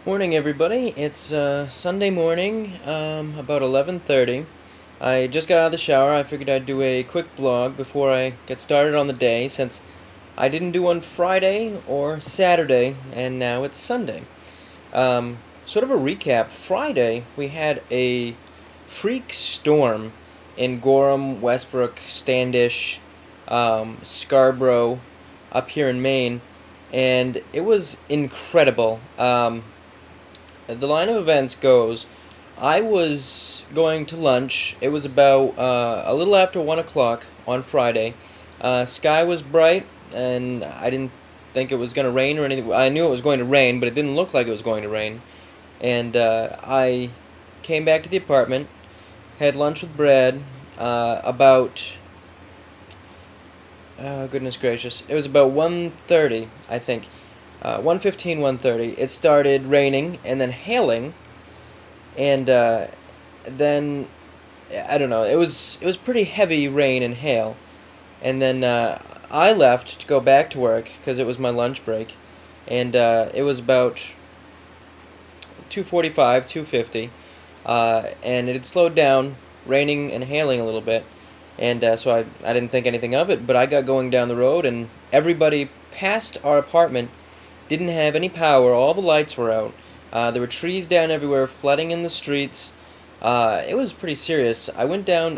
Morning, everybody. It's Sunday morning, about 11:30. I just got out of the shower. I figured I'd do a quick blog before I get started on the day, since I didn't do one Friday or Saturday, and now it's Sunday. Sort of a recap. Friday, we had a freak storm in Gorham, Westbrook, Standish, Scarborough, up here in Maine, and it was incredible. The line of events goes, I was going to lunch. It was about a little after 1 o'clock on Friday. Sky was bright, and I didn't think it was going to rain or anything. I knew it was going to rain, but it didn't look like it was going to rain. And I came back to the apartment, had lunch with Brad, about oh, goodness gracious. It was about 1:30, I think. 1:15, 1:30. It started raining and then hailing, and then I don't know. It was pretty heavy rain and hail, and then I left to go back to work because it was my lunch break, and it was about 2:45, 2:50, and it had slowed down, raining and hailing a little bit, and so I didn't think anything of it. But I got going down the road, and everybody past our apartment didn't have any power. All the lights were out. There were trees down everywhere, flooding in the streets. It was pretty serious. I went down.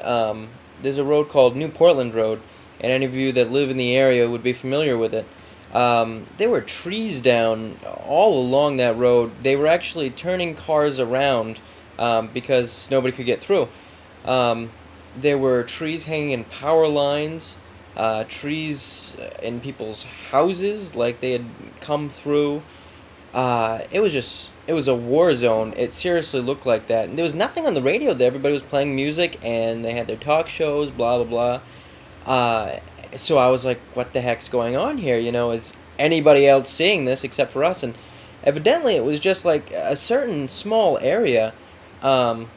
There's a road called New Portland Road, and any of you that live in the area would be familiar with it. There were trees down all along that road. They were actually turning cars around because nobody could get through. Um, there were trees hanging in power lines, trees in people's houses, like they had come through. It was a war zone. It seriously looked like that. And there was nothing on the radio there. Everybody was playing music and they had their talk shows, blah, blah, blah. So I was like, what the heck's going on here? Is anybody else seeing this except for us? And evidently it was just like a certain small area. Um,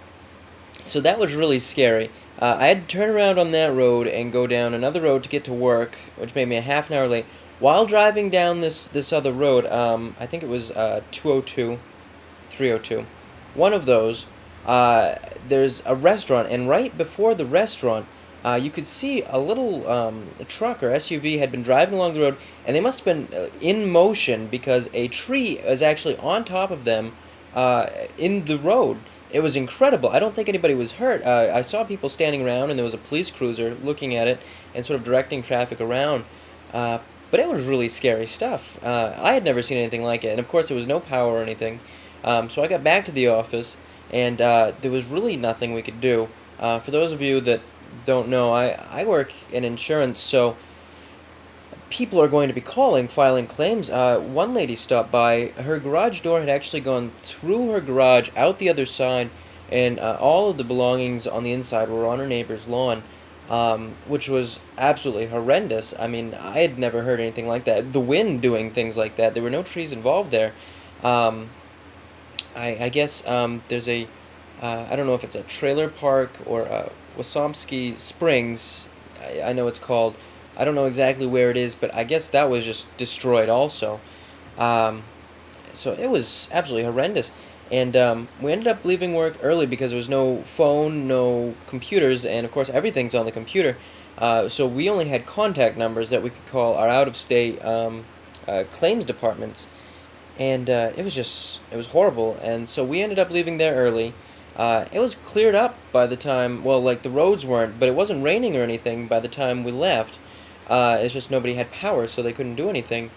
so that was really scary. I had to turn around on that road and go down another road to get to work, which made me a half an hour late. While driving down this other road, I think it was 202, 302. One of those, uh, there's a restaurant, and right before the restaurant, you could see a little truck or SUV had been driving along the road, and they must have been in motion because a tree was actually on top of them in the road. It was incredible. I don't think anybody was hurt. I saw people standing around, and there was a police cruiser looking at it and sort of directing traffic around. Uh, but it was really scary stuff. I had never seen anything like it, and of course there was no power or anything. So I got back to the office, and there was really nothing we could do. For those of you that don't know, I work in insurance, so people are going to be calling, filing claims. One lady stopped by. Her garage door had actually gone through her garage, out the other side, and all of the belongings on the inside were on her neighbor's lawn, which was absolutely horrendous. I mean, I had never heard anything like that. The wind doing things like that. There were no trees involved there. Um, I guess there's I don't know if it's a trailer park or Wasomski Springs, I know it's called. I don't know exactly where it is, but I guess that was just destroyed also. Um, so it was absolutely horrendous. And we ended up leaving work early because there was no phone, no computers, and of course everything's on the computer. So we only had contact numbers that we could call our out of state claims departments, and it was horrible. And so we ended up leaving there early. It was cleared up by the time, well, like the roads weren't, but it wasn't raining or anything by the time we left. It's just nobody had power, so they couldn't do anything.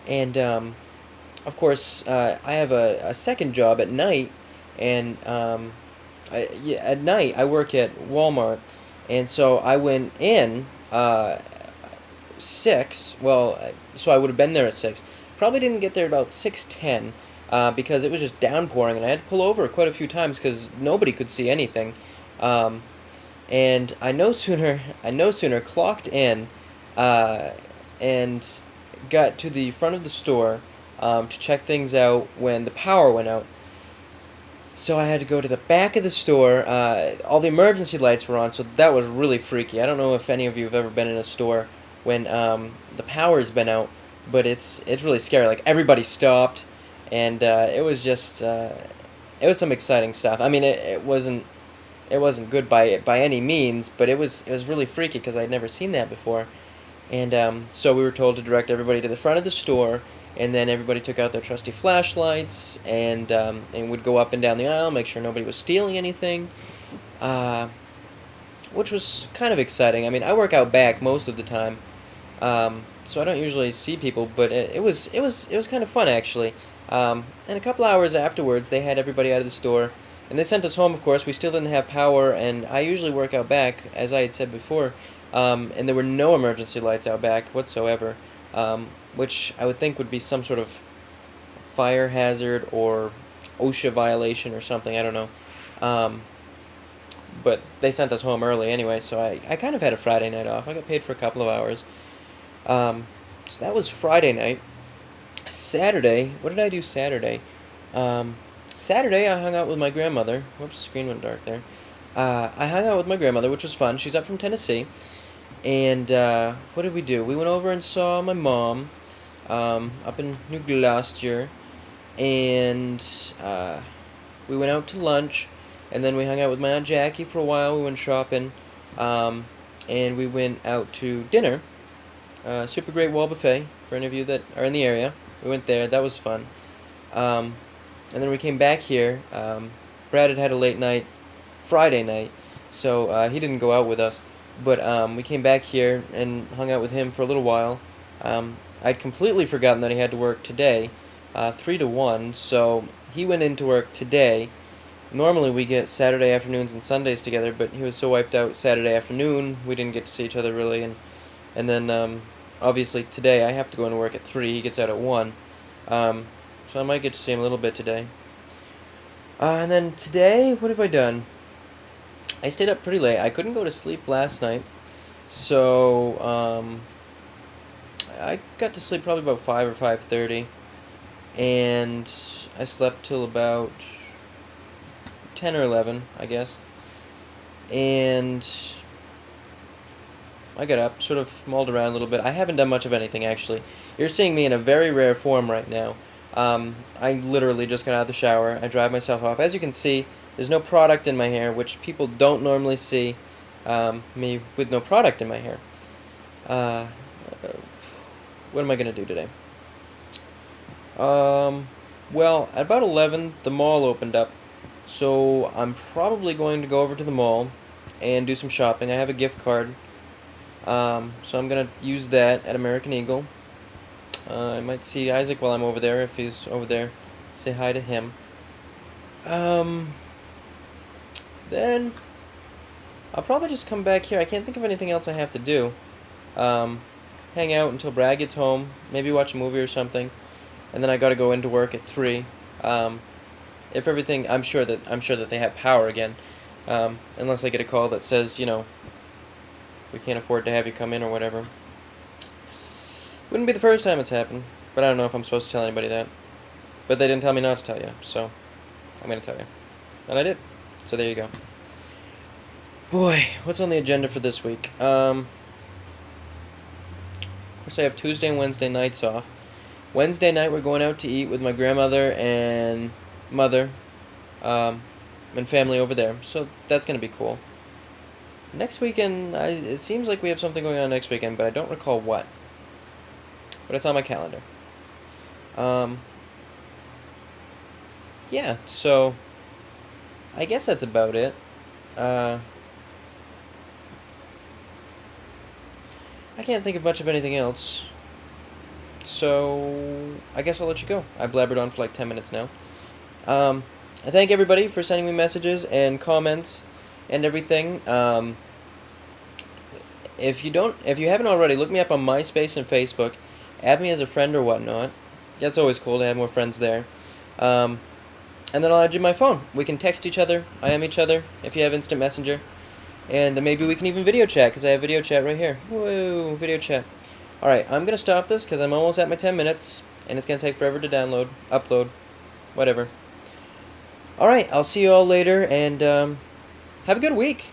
And of course, I have a second job at night, and yeah, at night I work at Walmart, and so I went in 6. Well, so I would have been there at 6. Probably didn't get there about 6:10 because it was just downpouring, and I had to pull over quite a few times because nobody could see anything. Um, and I no sooner clocked in, uh, and got to the front of the store to check things out when the power went out. So I had to go to the back of the store. All the emergency lights were on, so that was really freaky. I don't know if any of you have ever been in a store when the power's been out, but it's really scary. Like everybody stopped. and it was just it was some exciting stuff. I mean, it wasn't good by any means, but it was really freaky because I'd never seen that before. And so we were told to direct everybody to the front of the store, and then everybody took out their trusty flashlights and would go up and down the aisle, make sure nobody was stealing anything, uh, which was kind of exciting. I mean, I work out back most of the time, so I don't usually see people, but it was kind of fun actually. And a couple hours afterwards, they had everybody out of the store, and they sent us home. Of course, we still didn't have power, and I usually work out back, as I had said before, and there were no emergency lights out back whatsoever, which I would think would be some sort of fire hazard or OSHA violation or something. I don't know. Um, but they sent us home early anyway, so I kind of had a Friday night off. I got paid for a couple of hours. Um, so that was Friday night. Saturday, what did I do Saturday? Um, Saturday, I hung out with my grandmother. Whoops, screen went dark there. I hung out with my grandmother, which was fun. She's up from Tennessee. And what did we do? We went over and saw my mom up in New Gloucester. And we went out to lunch. And then we hung out with my Aunt Jackie for a while. We went shopping. Um, and we went out to dinner. Super Great Wall Buffet, for any of you that are in the area. We went there. That was fun. Um, and then we came back here. Brad had a late night Friday night, so he didn't go out with us. But we came back here and hung out with him for a little while. I'd completely forgotten that he had to work today, 3 to 1, so he went into work today. Normally we get Saturday afternoons and Sundays together, but he was so wiped out Saturday afternoon, we didn't get to see each other really. And then obviously today I have to go into work at 3, he gets out at 1. So I might get to see him a little bit today. And then today, what have I done? I stayed up pretty late. I couldn't go to sleep last night, so I got to sleep probably about 5 or 5:30, and I slept till about 10 or 11, I guess. And I got up, sort of mauled around a little bit. I haven't done much of anything, actually. You're seeing me in a very rare form right now. I literally just got out of the shower. I dried myself off. As you can see, there's no product in my hair, which people don't normally see me with no product in my hair. Uh, what am I going to do today? Well, at about 11, the mall opened up. So I'm probably going to go over to the mall and do some shopping. I have a gift card. So I'm going to use that at American Eagle. I might see Isaac while I'm over there, if he's over there. Say hi to him. Um, then I'll probably just come back here. I can't think of anything else I have to do. Um, Hang out until Brad gets home. Maybe watch a movie or something. And then I gotta go into work at 3. If everything, I'm sure that they have power again. Unless I get a call that says, we can't afford to have you come in or whatever. Wouldn't be the first time it's happened, but I don't know if I'm supposed to tell anybody that. But they didn't tell me not to tell you, so I'm gonna tell you. And I did. So there you go. Boy, what's on the agenda for this week? Of course I have Tuesday and Wednesday nights off. Wednesday night we're going out to eat with my grandmother and mother, and family over there. So that's gonna be cool. Next weekend, it seems like we have something going on next weekend, but I don't recall what. But it's on my calendar. Um, yeah, so I guess that's about it. Uh, I can't think of much of anything else. So I guess I'll let you go. I blabbered on for like 10 minutes now. I thank everybody for sending me messages and comments and everything. If you haven't already, look me up on MySpace and Facebook. Add me as a friend or whatnot. That's always cool to have more friends there. Um, and then I'll add you my phone. We can text each other, IM each other, if you have Instant Messenger. And maybe we can even video chat, because I have video chat right here. Woo, video chat. Alright, I'm going to stop this, because I'm almost at my 10 minutes, and it's going to take forever to download, upload, whatever. Alright, I'll see you all later, and have a good week.